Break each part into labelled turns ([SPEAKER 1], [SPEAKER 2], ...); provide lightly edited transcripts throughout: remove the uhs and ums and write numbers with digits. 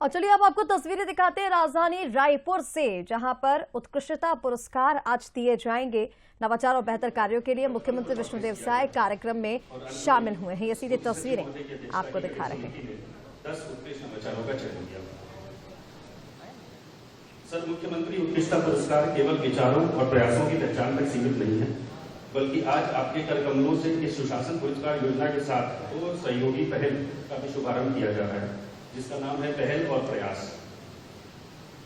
[SPEAKER 1] और चलिए अब आपको तस्वीरें दिखाते हैं राजधानी रायपुर से, जहां पर उत्कृष्टता पुरस्कार आज दिए जाएंगे। नवाचार और बेहतर कार्यों के लिए मुख्यमंत्री विष्णुदेव साय कार्यक्रम में शामिल हुए हैं। ये सीधी तस्वीरें आपको दिखा रहे हैं।
[SPEAKER 2] 10 उत्कृष्ट नवाचारों का चयन किया। सर, मुख्यमंत्री उत्कृष्टता पुरस्कार केवल विचारों और प्रयासों की पहचान तक सीमित नहीं है, बल्कि आज आपके करकमलों से इस सुशासन पुरस्कार योजना के साथ दो सहयोगी पहल का भी शुभारंभ किया जा रहा है, जिसका नाम है पहल और प्रयास।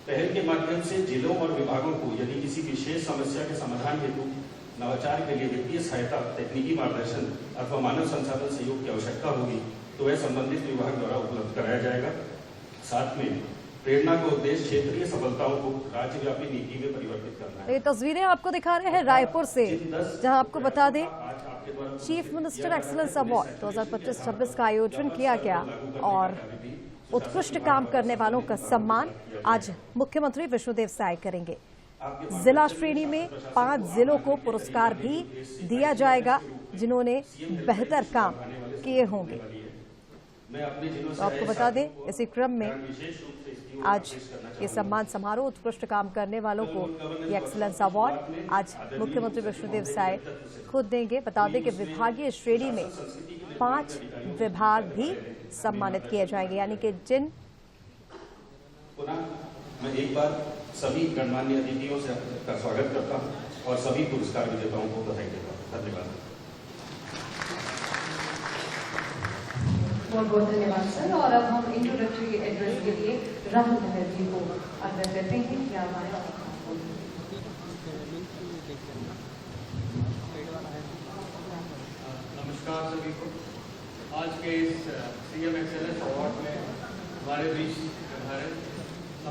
[SPEAKER 2] पहल के माध्यम से जिलों और विभागों को यदि किसी विशेष समस्या के समाधान हेतु नवाचार के लिए वित्तीय सहायता, तकनीकी मार्गदर्शन अथवा मानव संसाधन सहयोग की आवश्यकता होगी तो वह संबंधित विभाग द्वारा उपलब्ध कराया जाएगा। साथ में प्रेरणा का उद्देश्य क्षेत्रीय सफलताओं को राज्यव्यापी नीति में परिवर्तित करना है।
[SPEAKER 1] ये तस्वीरें आपको दिखा रहे हैं रायपुर से, जहां आपको बता दें चीफ मिनिस्टर एक्सीलेंस अवार्ड 2025-26 का आयोजन किया गया और उत्कृष्ट काम करने वालों का सम्मान आज मुख्यमंत्री विष्णुदेव साय करेंगे। जिला श्रेणी में 5 जिलों को पुरस्कार भी दिया जाएगा जिन्होंने बेहतर काम किए होंगे। तो आपको बता दें इसी क्रम में आज ये सम्मान समारोह उत्कृष्ट काम करने वालों को ये एक्सीलेंस अवार्ड आज मुख्यमंत्री विष्णुदेव साय खुद देंगे। बता दें कि विभागीय श्रेणी में 5 विभाग भी सम्मानित किए जाएंगे, यानी कि जिन
[SPEAKER 2] पुनः मैं एक बार सभी गणमान्य अतिथियों से का स्वागत करता हूं और सभी पुरस्कार विजेताओं को बधाई देता हूं। धन्यवाद।
[SPEAKER 3] बहुत बहुत धन्यवाद सर। और अब हम इंट्रोडक्टरी एड्रेस के लिए राहुल बनर्जी को आग्रह करते हैं कि आप आए।
[SPEAKER 4] नमस्कार सभी को। आज के इस सीएम एक्सेलेंस अवार्ड में हमारे बीच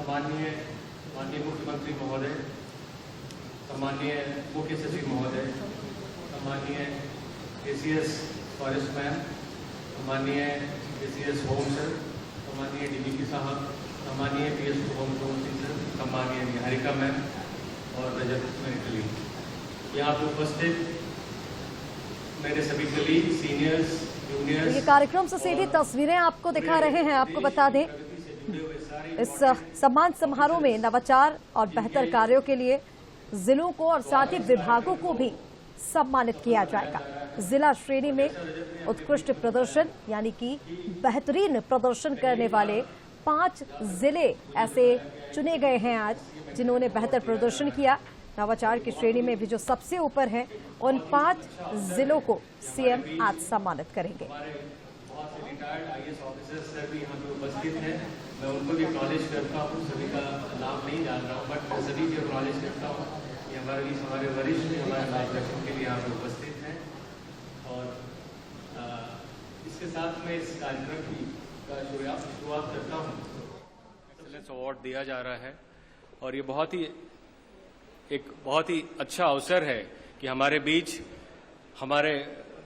[SPEAKER 4] माननीय मुख्यमंत्री महोदय, सम्मानीय मुख्य सचिव महोदय, सम्मानीय एसीएस फॉरेस्ट मैम, सम्मानीय एसीएस होम सर, सम्मानीय डीजीपी साहब, सम्मानीय पीएस होम सर, सम्मानीय निहारिका मैम और रजत मेरे कलीग, यहाँ पर उपस्थित मेरे सभी कलीग, सीनियर्स, जूनियर्स।
[SPEAKER 1] ये कार्यक्रम से सीधी तस्वीरें आपको दिखा रहे हैं। आपको बता दें इस सम्मान समारोह में नवाचार और बेहतर कार्यों के लिए जिलों को और साथ ही विभागों को भी सम्मानित किया जाएगा। जिला श्रेणी में उत्कृष्ट प्रदर्शन यानी कि बेहतरीन प्रदर्शन करने वाले 5 जिले ऐसे चुने गए हैं आज जिन्होंने बेहतर प्रदर्शन किया। नवाचार की श्रेणी में भी जो सबसे ऊपर है उन 5 जिलों को सीएम आज सम्मानित करेंगे।
[SPEAKER 4] बहुत से रिटायर्ड आईएएस ऑफिसर्स सर भी यहाँ पे उपस्थित हैं। मैं उनको भी एक्नॉलेज करता हूँ, सभी का नाम नहीं जान रहा हूँ, बट मैं सभी को एक्नॉलेज करता हूँ। ये हमारे वरिष्ठ हमारे मार्गदर्शन के लिए यहाँ पे उपस्थित हैं। और इसके साथ में इस कार्यक्रम की शुरुआत करता हूँ। एक्सीलेंस अवार्ड दिया जा रहा है और ये बहुत ही अच्छा अवसर है कि हमारे बीच हमारे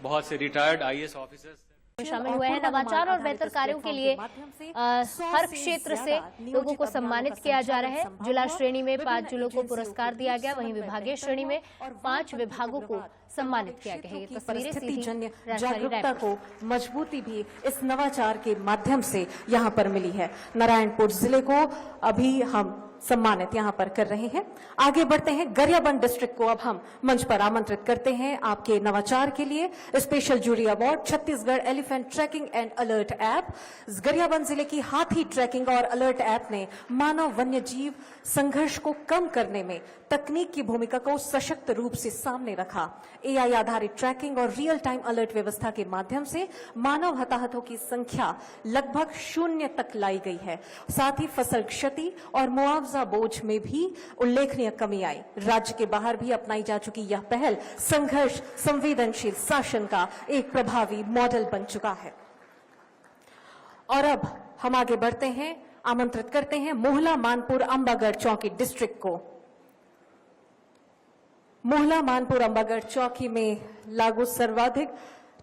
[SPEAKER 4] बहुत से रिटायर्ड आईएएस ऑफिसर्स
[SPEAKER 5] शामिल हुए हैं। नवाचार और बेहतर कार्यों के लिए हर क्षेत्र से लोगों को सम्मानित किया जा रहा है। जिला श्रेणी में 5 जिलों को पुरस्कार दिया गया, वहीं विभागीय श्रेणी में 5 विभागों को सम्मानित किया गया है। ये
[SPEAKER 6] परिस्थितिजन्य जागरूकता को मजबूती भी इस नवाचार के माध्यम से यहाँ पर मिली है। नारायणपुर जिले को अभी हम सम्मानित यहाँ पर कर रहे हैं। आगे बढ़ते हैं। गरियाबंद डिस्ट्रिक्ट को अब हम मंच पर आमंत्रित करते हैं आपके नवाचार के लिए। Special jury award Chhattisgarh elephant tracking and alert app. Gariaband जिले की हाथी ट्रैकिंग और अलर्ट ऐप ने मानव वन्य जीव संघर्ष को कम करने में तकनीक की भूमिका को सशक्त रूप से सामने रखा। एआई आधारित ट्रैकिंग और रियल टाइम अलर्ट व्यवस्था के माध्यम से मानव हताहतों की संख्या लगभग 0 तक लाई गई है। साथ ही फसल क्षति और मुआवजा बोझ में भी उल्लेखनीय कमी आई। राज्य के बाहर भी अपनाई जा चुकी यह पहल संघर्ष संवेदनशील शासन का एक प्रभावी मॉडल बन चुका है। और अब हम आगे बढ़ते हैं, आमंत्रित करते हैं मोहला मानपुर अंबागढ़ चौकी डिस्ट्रिक्ट को। मोहला मानपुर अंबागढ़ चौकी में लागू सर्वाधिक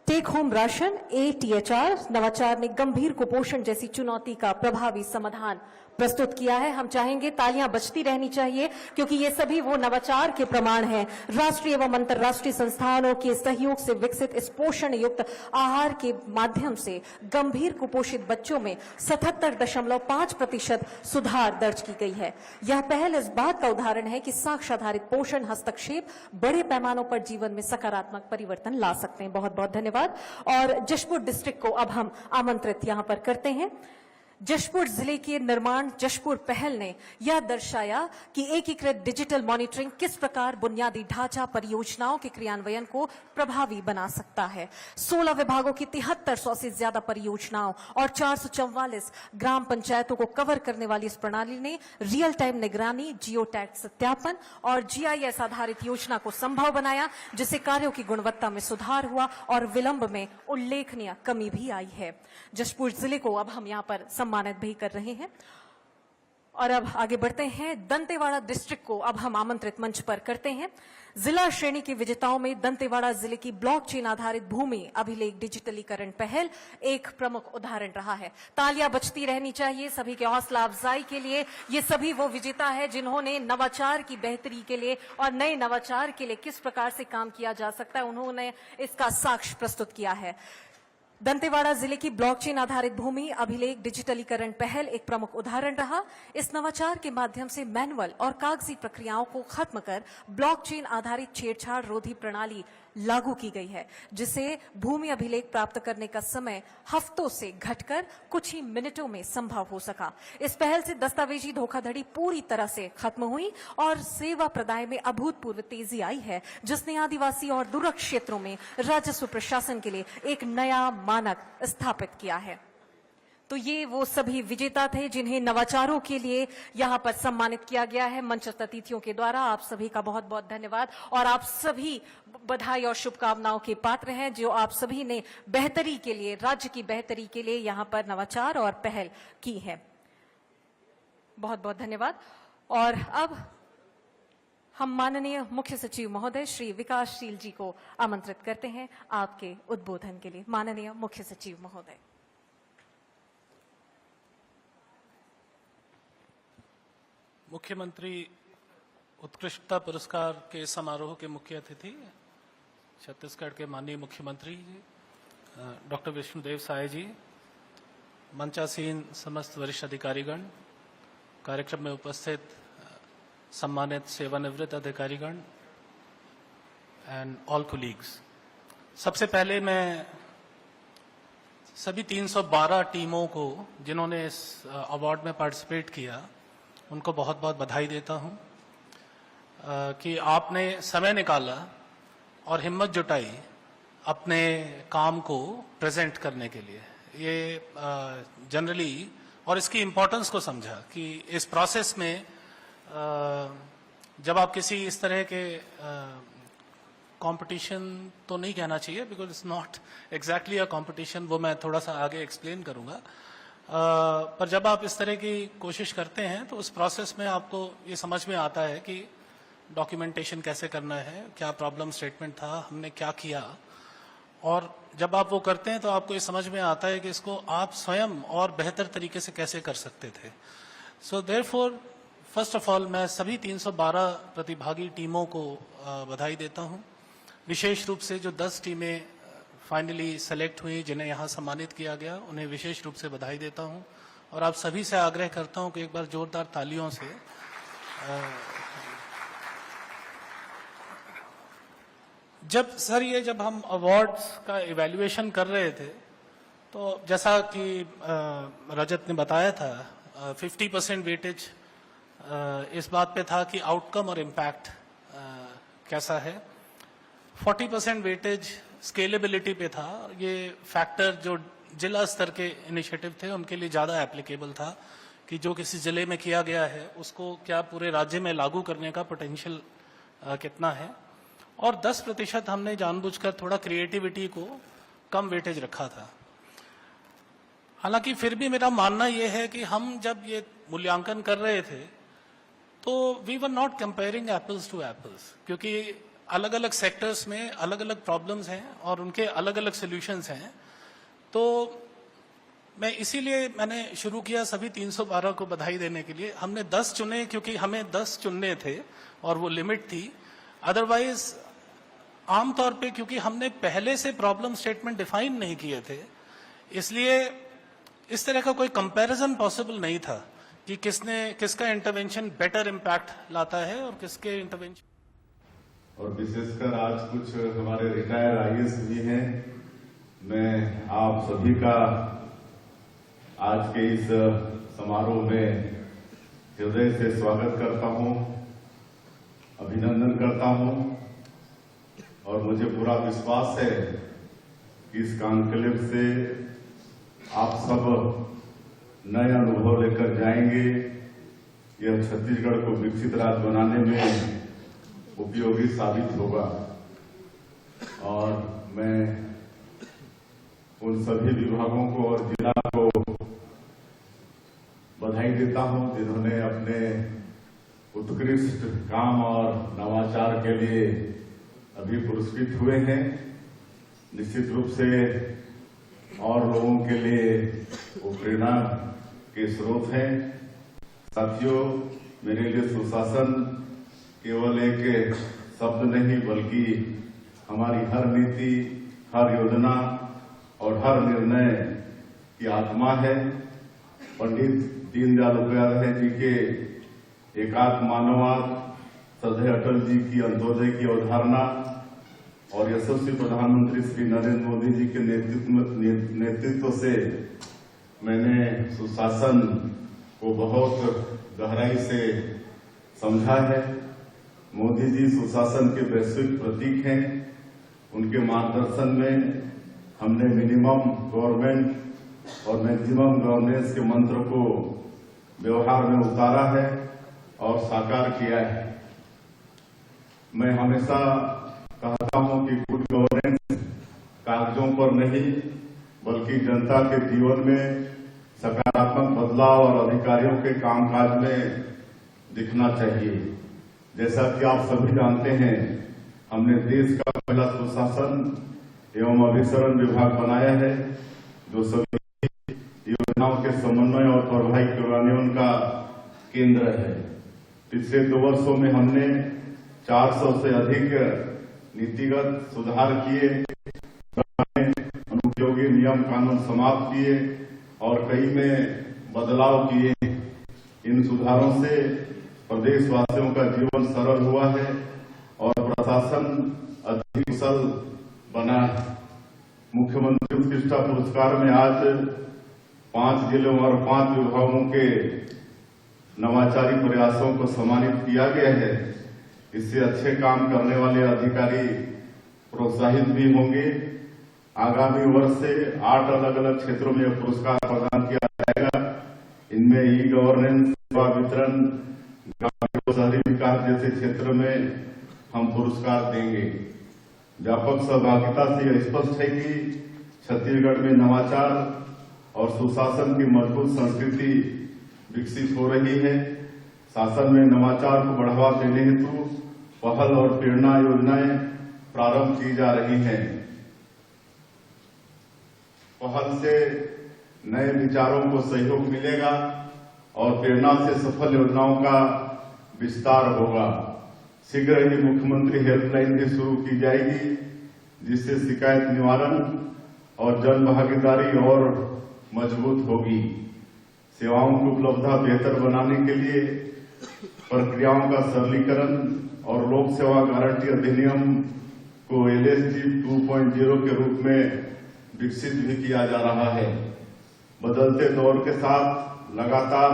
[SPEAKER 6] टेक होम राशन ATHR नवाचार ने गंभीर कुपोषण जैसी चुनौती का प्रभावी समाधान प्रस्तुत किया है। हम चाहेंगे तालियां बजती रहनी चाहिए क्योंकि ये सभी वो नवाचार के प्रमाण हैं। राष्ट्रीय एवं अंतर्राष्ट्रीय संस्थानों के सहयोग से विकसित इस पोषण युक्त आहार के माध्यम से गंभीर कुपोषित बच्चों में 77.5% सुधार दर्ज की गई है। यह पहल इस बात का उदाहरण है कि साक्ष्य आधारित पोषण हस्तक्षेप बड़े पैमानों पर जीवन में सकारात्मक परिवर्तन ला सकते हैं। बहुत बहुत धन्यवाद। और जशपुर डिस्ट्रिक्ट को अब हम आमंत्रित यहां पर करते हैं। जशपुर जिले के निर्माण जशपुर पहल ने यह दर्शाया कि एकीकृत डिजिटल मॉनिटरिंग किस प्रकार बुनियादी ढांचा परियोजनाओं के क्रियान्वयन को प्रभावी बना सकता है। 16 विभागों की 7300 से ज्यादा परियोजनाओं और 444 ग्राम पंचायतों को कवर करने वाली इस प्रणाली ने रियल टाइम निगरानी, जियो टैग सत्यापन और GIS आधारित योजना को संभव बनाया, जिससे कार्यों की गुणवत्ता में सुधार हुआ और विलंब में उल्लेखनीय कमी भी आई है। जशपुर जिले को अब हम यहाँ पर सम्मानित भी कर रहे हैं। और अब आगे बढ़ते हैं। दंतेवाड़ा डिस्ट्रिक्ट को अब हम आमंत्रित मंच पर करते हैं। जिला श्रेणी के विजेताओं में दंतेवाड़ा जिले की ब्लॉकचेन आधारित भूमि अभिलेख डिजिटलीकरण पहल एक प्रमुख उदाहरण रहा है। तालियां बजती रहनी चाहिए सभी के हौसला अफजाई के लिए। ये सभी वो विजेता है जिन्होंने नवाचार की बेहतरी के लिए और नए नवाचार के लिए किस प्रकार से काम किया जा सकता है, उन्होंने इसका साक्ष्य प्रस्तुत किया है। दंतेवाड़ा जिले की ब्लॉकचेन आधारित भूमि अभिलेख डिजिटलीकरण पहल एक प्रमुख उदाहरण रहा। इस नवाचार के माध्यम से मैनुअल और कागजी प्रक्रियाओं को खत्म कर ब्लॉकचेन आधारित छेड़छाड़ रोधी प्रणाली लागू की गई है, जिससे भूमि अभिलेख प्राप्त करने का समय हफ्तों से घटकर कुछ ही मिनटों में संभव हो सका। इस पहल से दस्तावेजी धोखाधड़ी पूरी तरह से खत्म हुई और सेवा प्रदाय में अभूतपूर्व तेजी आई है, जिसने आदिवासी और दूरस्थ क्षेत्रों में राजस्व प्रशासन के लिए एक नया मानक स्थापित किया है। तो ये वो सभी विजेता थे जिन्हें नवाचारों के लिए यहाँ पर सम्मानित किया गया है मंचस्थ अतिथियों के द्वारा। आप सभी का बहुत बहुत धन्यवाद और आप सभी बधाई और शुभकामनाओं के पात्र हैं, जो आप सभी ने बेहतरी के लिए, राज्य की बेहतरी के लिए यहाँ पर नवाचार और पहल की है। बहुत बहुत धन्यवाद। और अब हम माननीय मुख्य सचिव महोदय श्री विकासशील जी को आमंत्रित करते हैं आपके उद्बोधन के लिए। माननीय मुख्य सचिव महोदय।
[SPEAKER 7] मुख्यमंत्री उत्कृष्टता पुरस्कार के समारोह के मुख्य अतिथि छत्तीसगढ़ के माननीय मुख्यमंत्री डॉक्टर विष्णुदेव साय जी, मंचासीन समस्त वरिष्ठ अधिकारीगण, कार्यक्रम में उपस्थित सम्मानित सेवानिवृत्त अधिकारीगण एंड ऑल कोलीग्स। सबसे पहले मैं सभी 312 टीमों को जिन्होंने इस अवार्ड में पार्टिसिपेट किया उनको बहुत बहुत बधाई देता हूं कि आपने समय निकाला और हिम्मत जुटाई अपने काम को प्रेजेंट करने के लिए। ये जनरली और इसकी इम्पोर्टेंस को समझा कि इस प्रोसेस में जब आप किसी इस तरह के कंपटीशन तो नहीं कहना चाहिए, because it's not exactly a competition, वो मैं थोड़ा सा आगे एक्सप्लेन करूंगा। पर जब आप इस तरह की कोशिश करते हैं तो उस प्रोसेस में आपको ये समझ में आता है कि डॉक्यूमेंटेशन कैसे करना है, क्या प्रॉब्लम स्टेटमेंट था, हमने क्या किया, और जब आप वो करते हैं तो आपको ये समझ में आता है कि इसको आप स्वयं और बेहतर तरीके से कैसे कर सकते थे। So therefore first of all मैं सभी 312 प्रतिभागी टीमों को बधाई देता हूं। विशेष रूप से जो 10 टीमें फाइनली सेलेक्ट हुई जिन्हें यहाँ सम्मानित किया गया, उन्हें विशेष रूप से बधाई देता हूं और आप सभी से आग्रह करता हूं कि एक बार जोरदार तालियों से जब हम अवार्ड्स का इवैल्यूएशन कर रहे थे तो जैसा कि रजत ने बताया था 50% वेटेज इस बात पे था कि आउटकम और इम्पैक्ट कैसा है, 40% वेटेज स्केलेबिलिटी पे था। ये फैक्टर जो जिला स्तर के इनिशिएटिव थे उनके लिए ज़्यादा एप्लीकेबल था कि जो किसी जिले में किया गया है उसको क्या पूरे राज्य में लागू करने का पोटेंशियल कितना है, और 10% हमने जानबूझकर थोड़ा क्रिएटिविटी को कम वेटेज रखा था। हालांकि फिर भी मेरा मानना यह है कि हम जब ये मूल्यांकन कर रहे थे तो we were not comparing apples to apples, क्योंकि अलग अलग सेक्टर्स में अलग अलग प्रॉब्लम्स हैं और उनके अलग अलग सॉल्यूशंस हैं। तो मैं इसीलिए मैंने शुरू किया सभी 312 को बधाई देने के लिए। हमने 10 चुने क्योंकि हमें 10 चुनने थे और वो लिमिट थी। अदरवाइज आमतौर पे क्योंकि हमने पहले से प्रॉब्लम स्टेटमेंट डिफाइन नहीं किए थे, इसलिए इस तरह का कोई कंपैरिजन पॉसिबल नहीं था कि किसका इंटरवेंशन बेटर इम्पैक्ट लाता है और किसके इंटरवेंशन।
[SPEAKER 8] और विशेषकर आज कुछ हमारे रिटायर आईएएस भी हैं। मैं आप सभी का आज के इस समारोह में हृदय से स्वागत करता हूं, अभिनंदन करता हूं और मुझे पूरा विश्वास है कि इस कॉन्क्लेव से आप सब नए अनुभव लेकर जाएंगे। यह छत्तीसगढ़ को विकसित राज्य बनाने में उपयोगी साबित होगा। और मैं उन सभी विभागों को और जिला को बधाई देता हूं जिन्होंने अपने उत्कृष्ट काम और नवाचार के लिए अभी पुरस्कृत हुए हैं। निश्चित रूप से और लोगों के लिए वो प्रेरणा के स्रोत हैं। साथियों, मेरे लिए सुशासन केवल एक शब्द नहीं बल्कि हमारी हर नीति, हर योजना और हर निर्णय की आत्मा है। पंडित दीनदयाल उपाध्याय जी के एकात्म मानववाद, श्रद्धेय अटल जी की अंत्योदय की अवधारणा और यशस्वी प्रधानमंत्री श्री नरेंद्र मोदी जी के नेतृत्व से मैंने सुशासन को बहुत गहराई से समझा है। मोदी जी सुशासन के वैश्विक प्रतीक हैं। उनके मार्गदर्शन में हमने मिनिमम गवर्नमेंट और मैक्सिमम गवर्नेंस के मंत्र को व्यवहार में उतारा है और साकार किया है। मैं हमेशा कहता हूं कि गुड गवर्नेंस कागजों पर नहीं बल्कि जनता के जीवन में सकारात्मक बदलाव और अधिकारियों के कामकाज में दिखना चाहिए। जैसा कि आप सभी जानते हैं, हमने देश का पहला सुशासन एवं अभिसरण विभाग बनाया है जो सभी योजनाओं के समन्वय और प्रभावी क्रियान्वयन का केंद्र है। पिछले 2 वर्षों में हमने 400 से अधिक नीतिगत सुधार किए, अनुपयोगी नियम कानून समाप्त किए और कई में बदलाव किए। इन सुधारों से प्रदेशवासियों का जीवन सरल हुआ है और प्रशासन अधिक कुशल बना है। मुख्यमंत्री उत्कृष्टता पुरस्कार में आज 5 जिलों और 5 विभागों के नवाचारी प्रयासों को सम्मानित किया गया है। इससे अच्छे काम करने वाले अधिकारी प्रोत्साहित भी होंगे। आगामी वर्ष से 8 अलग अलग क्षेत्रों में यह पुरस्कार प्रदान किया जाएगा। इनमें ई गवर्नेंस, सेवा वितरण, ग्रामीण शहरी विकास जैसे क्षेत्र में हम पुरस्कार देंगे। व्यापक सहभागिता से यह स्पष्ट है कि छत्तीसगढ़ में नवाचार और सुशासन की मजबूत संस्कृति विकसित हो रही है। शासन में नवाचार को बढ़ावा देने हेतु पहल और प्रेरणा योजनाएं प्रारंभ की जा रही हैं। पहल से नए विचारों को सहयोग मिलेगा और प्रेरणा से सफल योजनाओं का विस्तार होगा। शीघ्र ही मुख्यमंत्री हेल्पलाइन भी शुरू की जाएगी जिससे शिकायत निवारण और जन भागीदारी और मजबूत होगी। सेवाओं की उपलब्धता बेहतर बनाने के लिए प्रक्रियाओं का सरलीकरण और लोक सेवा गारंटी अधिनियम को LSG 2.0 के रूप में विकसित भी किया जा रहा है। बदलते दौर के साथ लगातार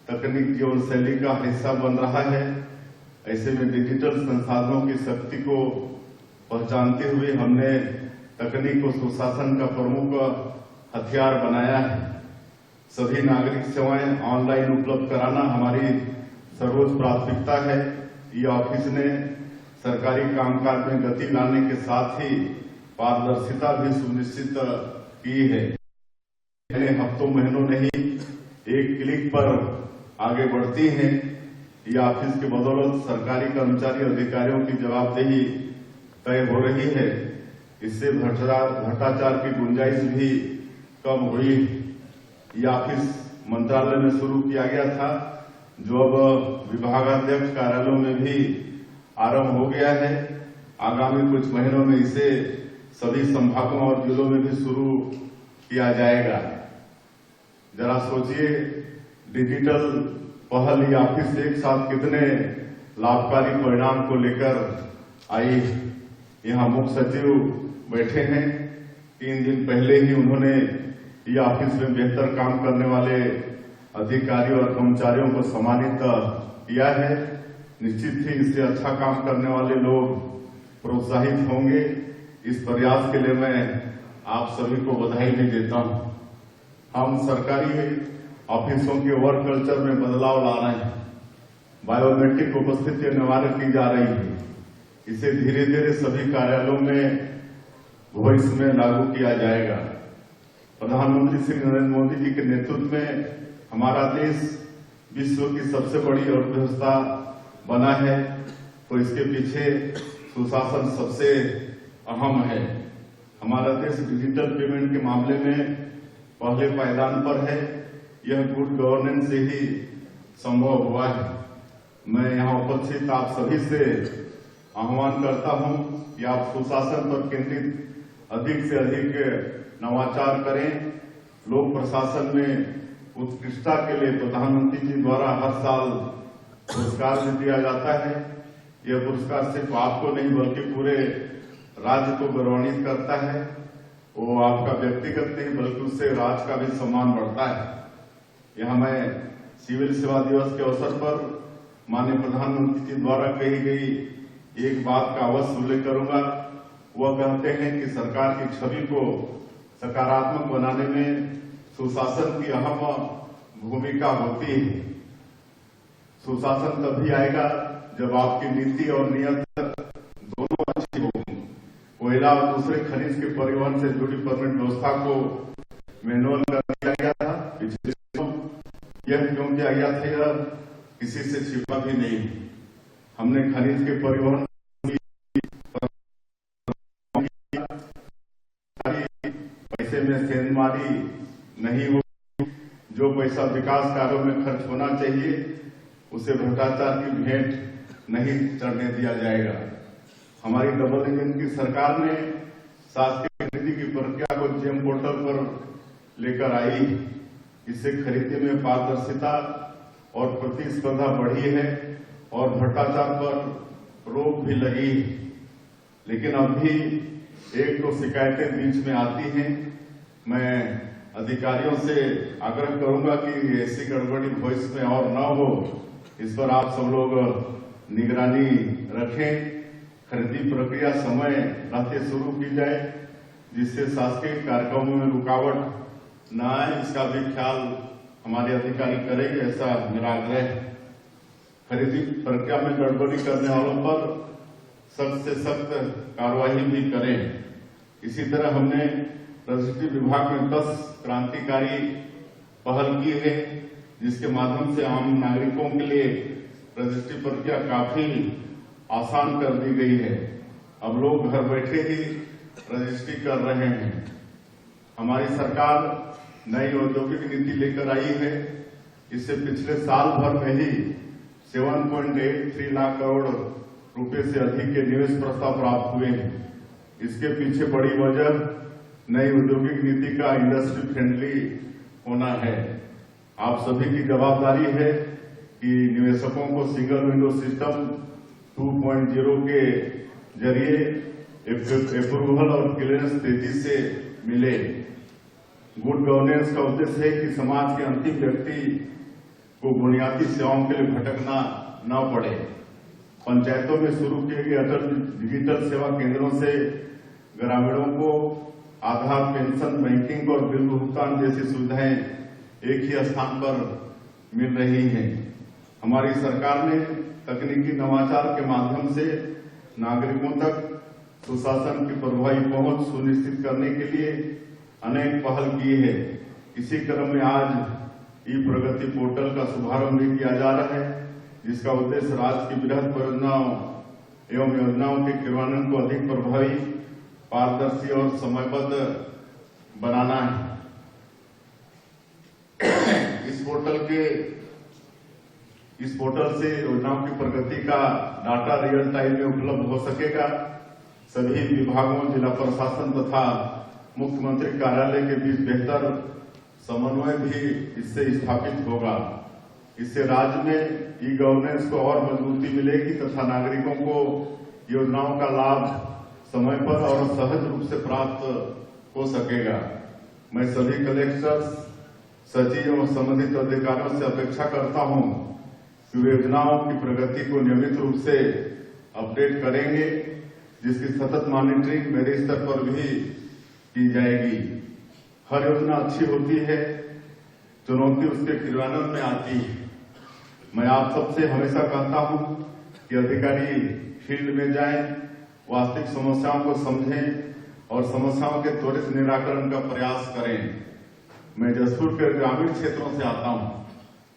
[SPEAKER 8] तकनीक जीवन शैली का हिस्सा बन रहा है। ऐसे में डिजिटल संसाधनों की शक्ति को पहचानते हुए हमने तकनीक को सुशासन का प्रमुख हथियार बनाया है। सभी नागरिक सेवाएं ऑनलाइन उपलब्ध कराना हमारी सर्वोच्च प्राथमिकता है। ई ऑफिस ने सरकारी कामकाज में गति लाने के साथ ही पारदर्शिता भी सुनिश्चित की है। हफ्तों महीनों नहीं, एक क्लिक पर आगे बढ़ती हैं। ये ऑफिस की बदौलत सरकारी कर्मचारी अधिकारियों की जवाबदेही तय हो रही है। इससे भ्रष्टाचार की गुंजाइश भी कम हुई। ये ऑफिस मंत्रालय में शुरू किया गया था, जो अब विभागाध्यक्ष कार्यालयों में भी आरंभ हो गया है। आगामी कुछ महीनों में इसे सभी संभागों और जिलों में भी शुरू किया जाएगा। जरा सोचिए, डिजिटल पहल ये ऑफिस एक साथ कितने लाभकारी परिणाम को लेकर आई। यहाँ मुख्य सचिव बैठे हैं। 3 दिन पहले ही उन्होंने ये ऑफिस में बेहतर काम करने वाले अधिकारियों और कर्मचारियों को सम्मानित किया है। निश्चित ही इससे अच्छा काम करने वाले लोग प्रोत्साहित होंगे। इस प्रयास के लिए मैं आप सभी को बधाई भी देता हूं। हम सरकारी ऑफिसों के वर्क कल्चर में बदलाव ला रहे हैं। बायोमेट्रिक उपस्थिति अनिवार्य की जा रही है। इसे धीरे धीरे सभी कार्यालयों में भविष्य में लागू किया जाएगा। प्रधानमंत्री श्री नरेंद्र मोदी जी के नेतृत्व में हमारा देश विश्व की सबसे बड़ी अर्थव्यवस्था बना है, तो इसके पीछे सुशासन सबसे अहम है। हमारा देश डिजिटल पेमेंट के मामले में पहले पायदान पर है। यह गुड गवर्नेंस से ही संभव हुआ है। मैं यहाँ उपस्थित आप सभी से आह्वान करता हूं कि आप सुशासन पर केंद्रित अधिक से अधिक नवाचार करें। लोक प्रशासन में उत्कृष्टता के लिए प्रधानमंत्री जी द्वारा हर साल पुरस्कार भी दिया जाता है। यह पुरस्कार सिर्फ आपको नहीं बल्कि पूरे राज्य को गौरवान्वित करता है। वो आपका व्यक्तिगत नहीं बल्कि उससे राज्य का भी सम्मान बढ़ता है। यहाँ मैं सिविल सेवा दिवस के अवसर पर माननीय प्रधानमंत्री जी द्वारा कही गई एक बात का अवश्य उल्लेख करूंगा। वह कहते हैं कि सरकार की छवि को सकारात्मक बनाने में सुशासन की अहम भूमिका होती है। सुशासन तभी आएगा जब आपकी नीति और नियत दोनों अच्छी होगी। कोयला और दूसरे खनिज के परिवहन से जुड़ी परमिट व्यवस्था को मैनुअल कर दिया गया था। पिछले यह क्यों किया गया था, यह किसी से छिपा भी नहीं। हमने खनिज के परिवहन पैसे में सेंधमारी नहीं हो। जो पैसा विकास कार्यों में खर्च होना चाहिए उसे भ्रष्टाचार की भेंट नहीं चढ़ने दिया जाएगा। हमारी डबल इंजन की सरकार ने शासकीय खरीदी की प्रक्रिया को जेम पोर्टल पर लेकर आई। इससे खरीदी में पारदर्शिता और प्रतिस्पर्धा बढ़ी है और भ्रष्टाचार पर रोक भी लगी है। लेकिन अब भी एक दो शिकायतें बीच में आती हैं। मैं अधिकारियों से आग्रह करूंगा कि ऐसी गड़बड़ी भविष्य में और न हो, इस पर आप सब लोग निगरानी रखें। खरीदी प्रक्रिया समय रहते शुरू की जाए, जिससे शासकीय कार्यक्रमों में रुकावट न आए, इसका भी ख्याल हमारे अधिकारी करेंगे, ऐसा मेरा आग्रह है। खरीदी प्रक्रिया में गड़बड़ी करने वालों पर सख्त से सख्त कार्रवाई भी करें। इसी तरह हमने रजिस्ट्री विभाग में 10 क्रांतिकारी पहल की है, जिसके माध्यम से आम नागरिकों के लिए रजिस्ट्री प्रक्रिया काफी आसान कर दी गई है। अब लोग घर बैठे ही रजिस्ट्री कर रहे हैं। हमारी सरकार नई औद्योगिक नीति लेकर आई है। इससे पिछले साल भर में ही 7.83 लाख करोड़ रुपए से अधिक के निवेश प्रस्ताव प्राप्त हुए हैं। इसके पीछे बड़ी वजह नई औद्योगिक नीति का इंडस्ट्री फ्रेंडली होना है। आप सभी की जवाबदारी है कि निवेशकों को सिंगल विंडो सिस्टम 2.0 के जरिए अप्रूवल और क्लियरेंस तेजी से मिले। गुड गवर्नेंस का उद्देश्य है कि समाज के अंतिम व्यक्ति को बुनियादी सेवाओं के लिए भटकना न पड़े। पंचायतों में शुरू किए गए अटल डिजिटल सेवा केंद्रों से ग्रामीणों को आधार, पेंशन, बैंकिंग और बिल भुगतान जैसी सुविधाएं एक ही स्थान पर मिल रही हैं। हमारी सरकार ने तकनीकी नवाचार के माध्यम से नागरिकों तक सुशासन की प्रभावी पहुंच सुनिश्चित करने के लिए अनेक पहल की है। इसी क्रम में आज ई प्रगति पोर्टल का शुभारंभ भी किया जा रहा है, जिसका उद्देश्य राज्य की बृहद परियोजनाओं एवं योजनाओं के क्रियान्वयन को अधिक प्रभावी, पारदर्शी और समयबद्ध बनाना है। इस पोर्टल से योजनाओं की प्रगति का डाटा रियल टाइम में उपलब्ध हो सकेगा। सभी विभागों, जिला प्रशासन तथा मुख्यमंत्री कार्यालय के बीच बेहतर समन्वय भी इससे स्थापित होगा। इससे राज्य में ई गवर्नेंस को और मजबूती मिलेगी तथा नागरिकों को योजनाओं का लाभ समय पर और सहज रूप से प्राप्त हो सकेगा। मैं सभी कलेक्टर्स, सचिव एवं संबंधित अधिकारियों से अपेक्षा करता हूं कि योजनाओं की प्रगति को नियमित रूप से अपडेट करेंगे, जिसकी सतत मॉनिटरिंग मेरे स्तर पर भी की जाएगी। हर योजना अच्छी होती है, चुनौती उसके क्रियान्वयन में आती है। मैं आप सबसे हमेशा कहता हूं कि अधिकारी फील्ड में जाएं, वास्तविक समस्याओं को समझें और समस्याओं के त्वरित निराकरण का प्रयास करें। मैं जसपुर के ग्रामीण क्षेत्रों से आता हूं।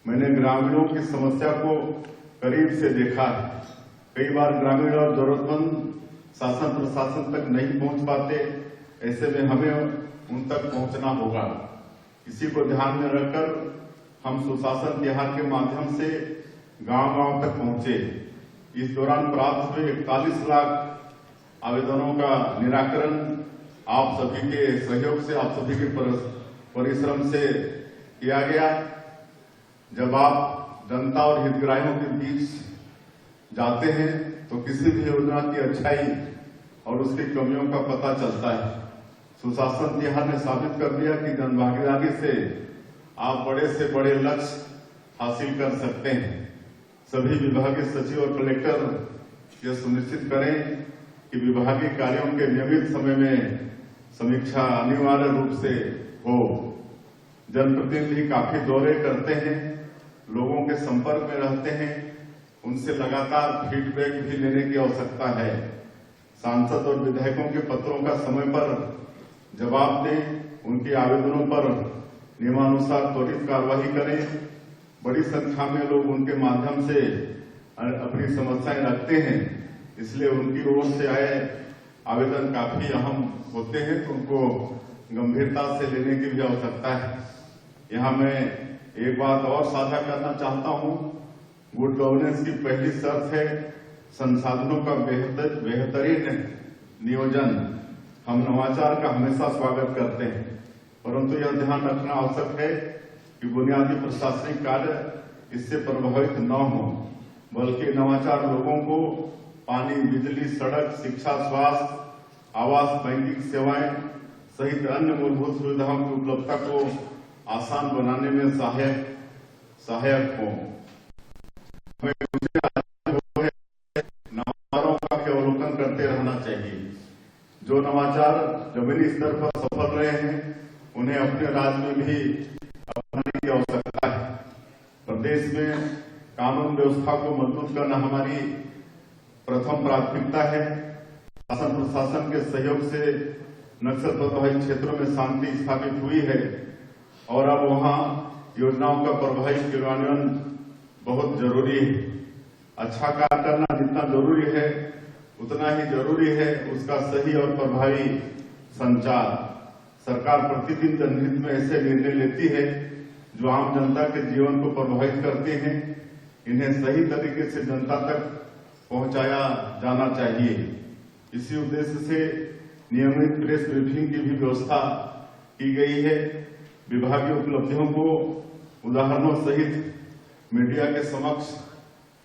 [SPEAKER 8] मैंने ग्रामीणों की समस्या को करीब से देखा है। कई बार ग्रामीण और जरूरतमंद शासन प्रशासन तक नहीं पहुंच पाते। ऐसे में हमें उन तक पहुंचना होगा। इसी को ध्यान में रखकर हम सुशासन तिहार के माध्यम से गांव-गांव तक पहुंचे। इस दौरान प्राप्त हुए 41 लाख आवेदनों का निराकरण आप सभी के सहयोग से, आप सभी के परिश्रम से किया गया। जब आप जनता और हितग्राहियों के बीच जाते हैं तो किसी भी योजना की अच्छाई और उसकी कमियों का पता चलता है। सुशासन तिहार ने साबित कर दिया कि जनभागीदारी से आप बड़े से बड़े लक्ष्य हासिल कर सकते हैं। सभी विभागीय सचिव और कलेक्टर यह सुनिश्चित करें कि विभागीय कार्यों के नियमित समय में समीक्षा अनिवार्य रूप से हो। जनप्रतिनिधि काफी दौरे करते हैं, लोगों के संपर्क में रहते हैं, उनसे लगातार फीडबैक भी लेने की आवश्यकता है। सांसद और विधायकों के पत्रों का समय पर जवाब दें, उनके आवेदनों पर नियमानुसार त्वरित कार्रवाई करें। बड़ी संख्या में लोग उनके माध्यम से अपनी समस्याएं रखते हैं, इसलिए उनकी ओर से आए आवेदन काफी अहम होते हैं, तो उनको गंभीरता से लेने की भी आवश्यकता है। यहाँ मैं एक बात और साझा करना चाहता हूँ। गुड गवर्नेंस की पहली शर्त है संसाधनों का बेहतरीन नियोजन। हम नवाचार का हमेशा स्वागत करते हैं, परंतु यह ध्यान रखना आवश्यक है कि बुनियादी प्रशासनिक कार्य इससे प्रभावित न हो, बल्कि नवाचार लोगों को पानी, बिजली, सड़क, शिक्षा, स्वास्थ्य, आवास, बैंकिंग सेवाएं सहित अन्य मूलभूत सुविधाओं की उपलब्धता को आसान बनाने में सहायक हो। नवाचारों का भी अवलोकन करते रहना चाहिए। जो नवाचार जमीनी स्तर पर सफल रहे हैं, उन्हें अपने राज्य में भी अपनाने की आवश्यकता है। प्रदेश में कानून व्यवस्था को मजबूत करना हमारी प्रथम प्राथमिकता है। शासन प्रशासन के सहयोग से नक्सल प्रभावित क्षेत्रों में शांति स्थापित हुई है और अब वहां योजनाओं का प्रभावी क्रियान्वयन बहुत जरूरी है। अच्छा कार्य करना जितना जरूरी है, उतना ही जरूरी है उसका सही और प्रभावी संचार। सरकार प्रतिदिन जनहित में ऐसे निर्णय लेती है जो आम जनता के जीवन को प्रभावित करते हैं। इन्हें सही तरीके से जनता तक पहुंचाया जाना चाहिए। इसी उद्देश्य से नियमित प्रेस ब्रीफिंग की भी व्यवस्था की गई है। विभागीय उपलब्धियों को उदाहरणों सहित मीडिया के समक्ष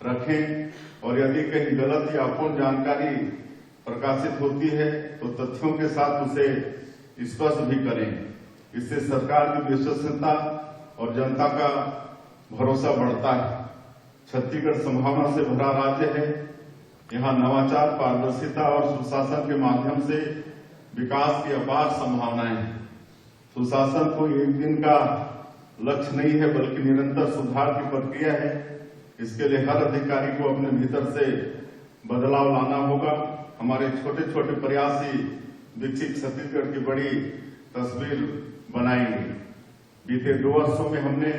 [SPEAKER 8] रखें और यदि कहीं गलत या अपूर्ण जानकारी प्रकाशित होती है तो तथ्यों के साथ उसे स्पष्ट भी करें। इससे सरकार की विश्वसनीयता और जनता का भरोसा बढ़ता है। छत्तीसगढ़ संभावना से भरा राज्य है। यहाँ नवाचार, पारदर्शिता और सुशासन के माध्यम से विकास की अपार संभावनाएं हैं। सुशासन कोई एक दिन का लक्ष्य नहीं है, बल्कि निरंतर सुधार की प्रक्रिया है। इसके लिए हर अधिकारी को अपने भीतर से बदलाव लाना होगा। हमारे छोटे छोटे प्रयास ही विकसित छत्तीसगढ़ की बड़ी तस्वीर बनाएंगे। बीते 2 वर्षों में हमने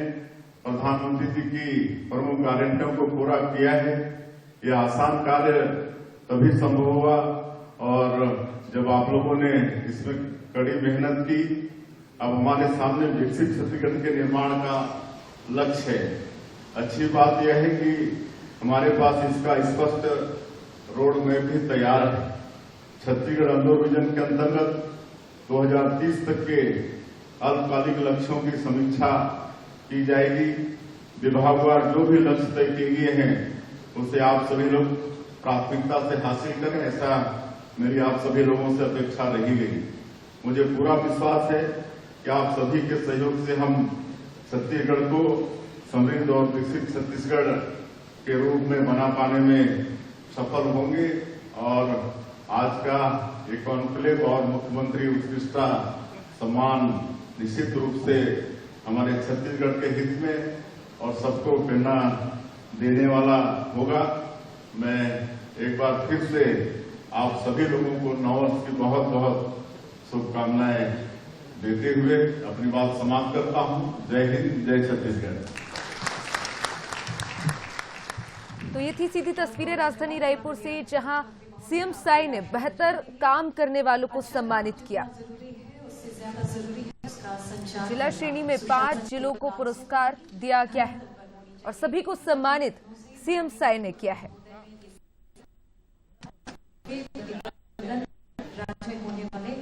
[SPEAKER 8] प्रधानमंत्री जी की प्रमुख गारंटियों को पूरा किया है। ये आसान कार्य तभी संभव हुआ और जब आप लोगों ने इसमें कड़ी मेहनत की। अब हमारे सामने विकसित छत्तीसगढ़ के निर्माण का लक्ष्य है। अच्छी बात यह है कि हमारे पास इसका स्पष्ट रोड मैप भी तैयार है। छत्तीसगढ़ अंदर विजन के अंतर्गत 2030 तक के अल्पकालिक लक्ष्यों की समीक्षा की जाएगी। विभागवार जो भी लक्ष्य तय किए गए हैं उसे आप सभी लोग प्राथमिकता से हासिल करें, ऐसा मेरी आप सभी लोगों से अपेक्षा रही गई। मुझे पूरा विश्वास है कि आप सभी के सहयोग से हम छत्तीसगढ़ को समृद्ध और विकसित छत्तीसगढ़ के रूप में बना पाने में सफल होंगे। और आज का ये कॉन्क्लेव और मुख्यमंत्री उत्कृष्टता सम्मान निश्चित रूप से हमारे छत्तीसगढ़ के हित में और सबको प्रेरणा देने वाला होगा। मैं एक बार फिर से आप सभी लोगों को नववर्ष की बहुत बहुत शुभकामनाएं देते हुए अपनी बात समाप्त करता हूं। जय हिंद, जय छत्तीसगढ़।
[SPEAKER 1] तो ये थी सीधी तस्वीरें राजधानी रायपुर से, जहां सीएम साई ने बेहतर काम करने वालों को सम्मानित किया। जिला श्रेणी में 5 जिलों को पुरस्कार दिया गया है और सभी को सम्मानित सीएम साई ने किया है।
[SPEAKER 3] राज्य में होने वाले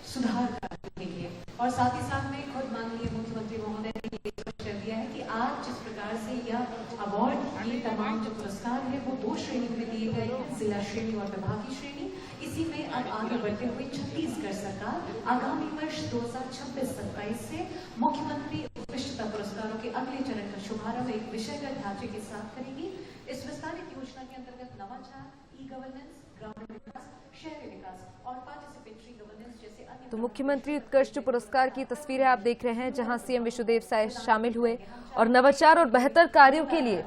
[SPEAKER 3] सुधार कार्यों के लिए और साथ ही साथ में खुद माननीय मुख्यमंत्री महोदय ने ये स्पष्ट कर दिया है कि आज जिस प्रकार से यह अवार्ड, ये तमाम जो पुरस्कार है वो 2 श्रेणी में दिए गए हैं, जिला श्रेणी और विभागीय श्रेणी। इसी में अब आगे बढ़ते हुए छत्तीसगढ़ सरकार आगामी वर्ष 2026-27 से मुख्यमंत्री उत्कृष्टता पुरस्कारों के अगले चरण का शुभारंभ एक विषयगत ढांचे के साथ करेगी। इस विस्तारित योजना के अंतर्गत नवाचार, ई गवर्नेंस, ग्रामीण विकास, शहरी विकास और पार्टिसिपेटरी गवर्नेंस जैसे अन्य।
[SPEAKER 1] तो मुख्यमंत्री उत्कृष्ट पुरस्कार की तस्वीरें आप देख रहे हैं, जहां सीएम विष्णुदेव साय शामिल हुए और नवाचार और बेहतर कार्यों के लिए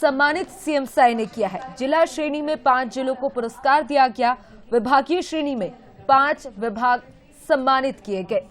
[SPEAKER 1] सम्मानित सीएम साय ने किया है। जिला श्रेणी में 5 जिलों को पुरस्कार दिया गया, विभागीय श्रेणी में 5 विभाग सम्मानित किए गए।